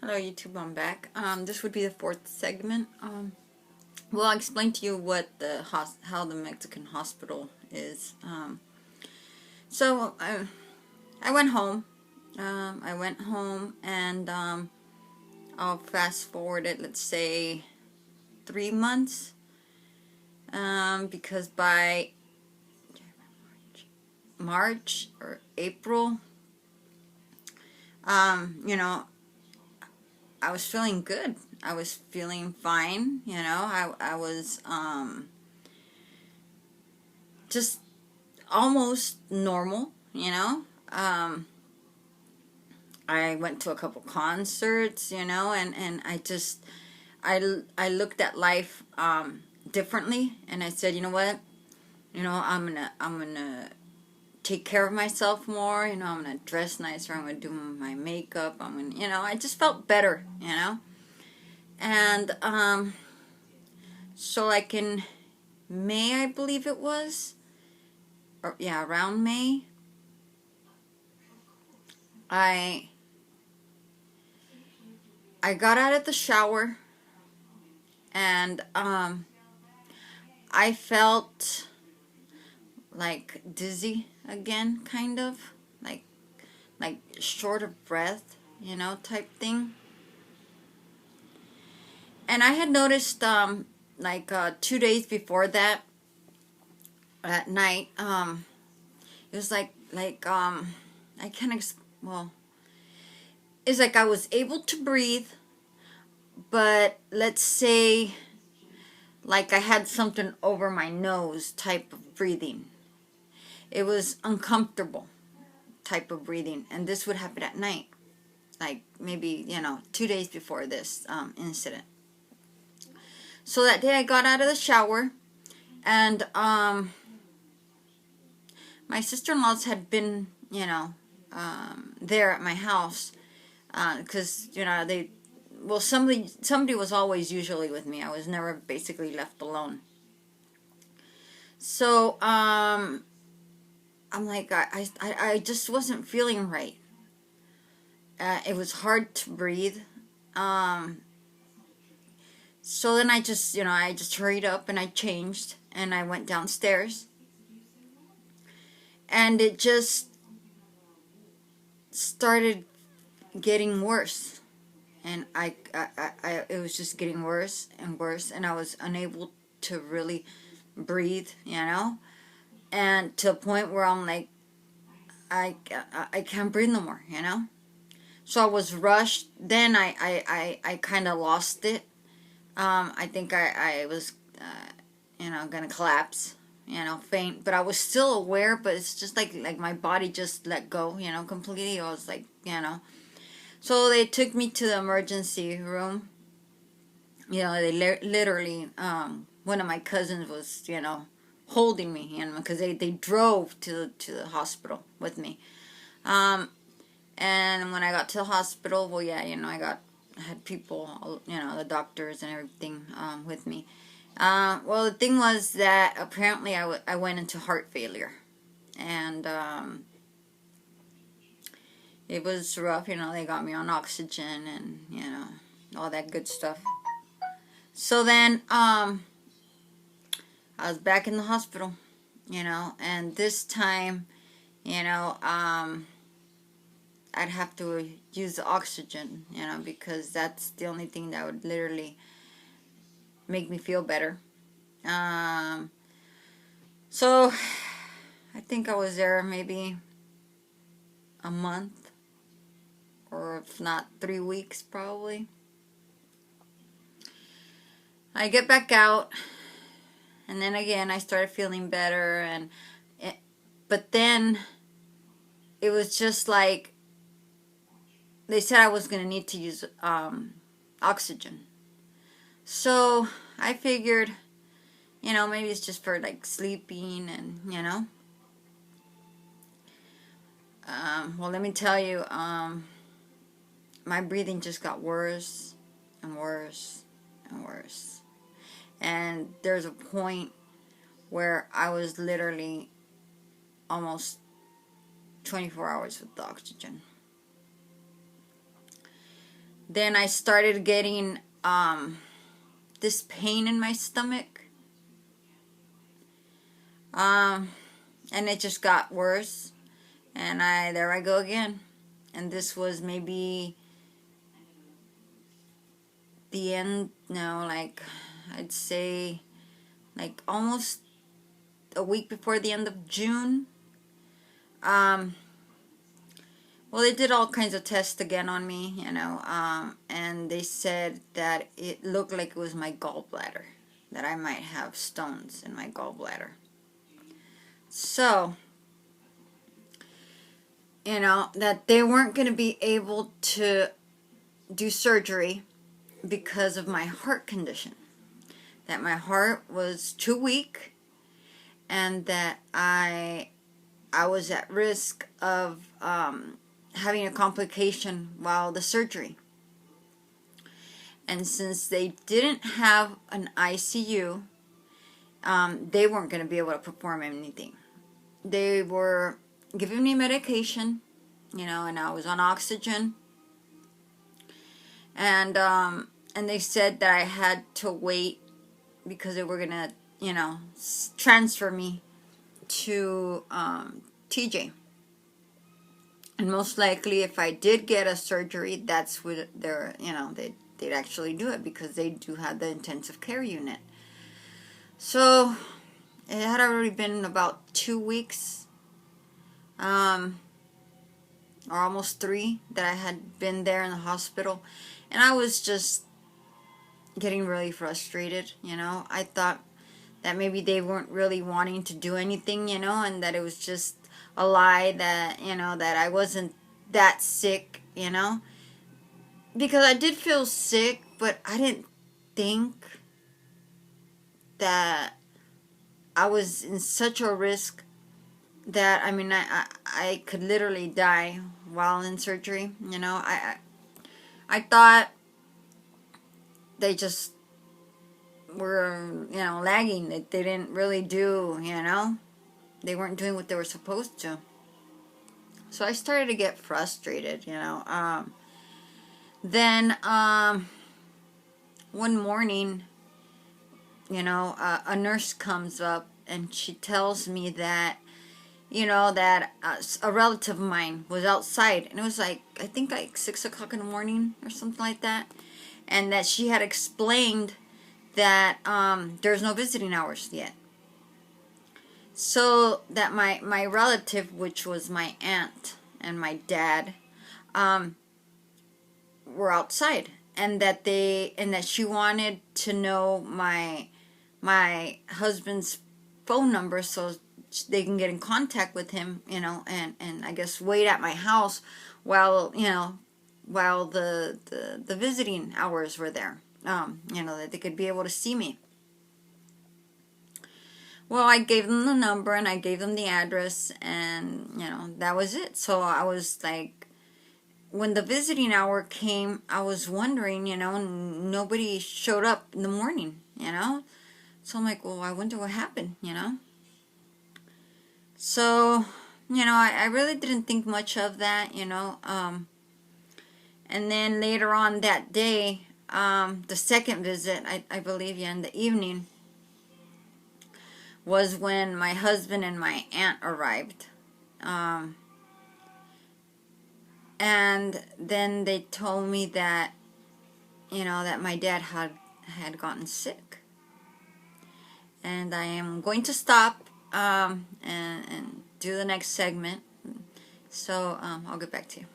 Hello YouTube, I'm back. This would be the fourth segment. Well, I'll explain to you what how the Mexican hospital is. So I went home. And I'll fast forward it. Let's say 3 months. Because by March or April, you know, I was feeling good. I was feeling fine, you know. I was just almost normal, you know. I went to a couple concerts, you know, and I looked at life differently, and I said, you know what? You know, I'm gonna take care of myself more, you know. I'm gonna dress nicer, I'm gonna do my makeup, I'm gonna, you know, I just felt better, you know. And so like in May, I believe it was, or yeah, around May, I got out of the shower, and I felt like dizzy again, kind of like short of breath, you know, type thing. And I had noticed 2 days before that, at night, it was I can't well, it's like I was able to breathe, but let's say like I had something over my nose type of breathing. It was uncomfortable type of breathing, and this would happen at night, like maybe, you know, 2 days before this incident. So that day I got out of the shower, and my sister-in-laws had been, you know, there at my house, because you know, somebody was always usually with me. I was never basically left alone. So I'm like, I just wasn't feeling right. It was hard to breathe. So then I just, you know, I just hurried up and I changed and I went downstairs. And it just started getting worse. And it was just getting worse and worse, and I was unable to really breathe, you know, and to a point where I'm like, I can't breathe no more, you know. So I was rushed. Then I kind of lost it. I think I was, you know, gonna collapse, you know, faint. But I was still aware. But it's just like my body just let go, you know, completely. I was like, you know. So they took me to the emergency room. You know, they literally, one of my cousins was, you know, holding me, you know, because they drove to the hospital with me. And when I got to the hospital, well, yeah, you know, I had people, you know, the doctors and everything with me. Well, the thing was that apparently I went into heart failure. And it was rough, you know. They got me on oxygen and, you know, all that good stuff. So then I was back in the hospital, you know, and this time, you know, I'd have to use the oxygen, you know, because that's the only thing that would literally make me feel better. So I think I was there maybe a month, or if not 3 weeks probably. I get back out, and then again I started feeling better, but then it was just like they said I was going to need to use oxygen. So I figured, you know, maybe it's just for like sleeping, and, you know. Well, let me tell you, my breathing just got worse and worse and worse. And there's a point where I was literally almost 24 hours with the oxygen. then I started getting this pain in my stomach. And it just got worse. And there I go again. And this was maybe the end, no, like, I'd say, like, almost a week before the end of June. Well, they did all kinds of tests again on me, and they said that it looked like it was my gallbladder, that I might have stones in my gallbladder. So, that they weren't going to be able to do surgery because of my heart condition. That my heart was too weak, and that I was at risk of having a complication while the surgery. And since they didn't have an ICU, they weren't going to be able to perform anything. They were giving me medication, and I was on oxygen. And they said that I had to wait because they were going to, transfer me to TJ. And most likely, if I did get a surgery, that's what they'd actually do it, because they do have the intensive care unit. So it had already been about 2 weeks, or almost 3, that I had been there in the hospital, and I was just getting really frustrated. I thought that maybe they weren't really wanting to do anything, and that it was just a lie, that that I wasn't that sick, because I did feel sick, but I didn't think that I was in such a risk that, I could literally die while in surgery. I thought they just were, lagging, that they didn't really do, they weren't doing what they were supposed to. So I started to get frustrated, Then, one morning, a nurse comes up and she tells me that, that a relative of mine was outside, and it was like, I think like 6 o'clock in the morning or something like that, and that she had explained that there's no visiting hours yet. So that my relative, which was my aunt and my dad, were outside, and that she wanted to know my husband's phone number so they can get in contact with him, and I guess wait at my house while the visiting hours were there, that they could be able to see me. Well, I gave them the number and I gave them the address, and that was it. So I was like, when the visiting hour came, I was wondering, nobody showed up in the morning, So I'm like, well, I wonder what happened, So, I really didn't think much of that, And then later on that day, the second visit, I believe, in the evening, was when my husband and my aunt arrived. And then they told me that, that my dad had gotten sick. And I am going to stop and do the next segment. So I'll get back to you.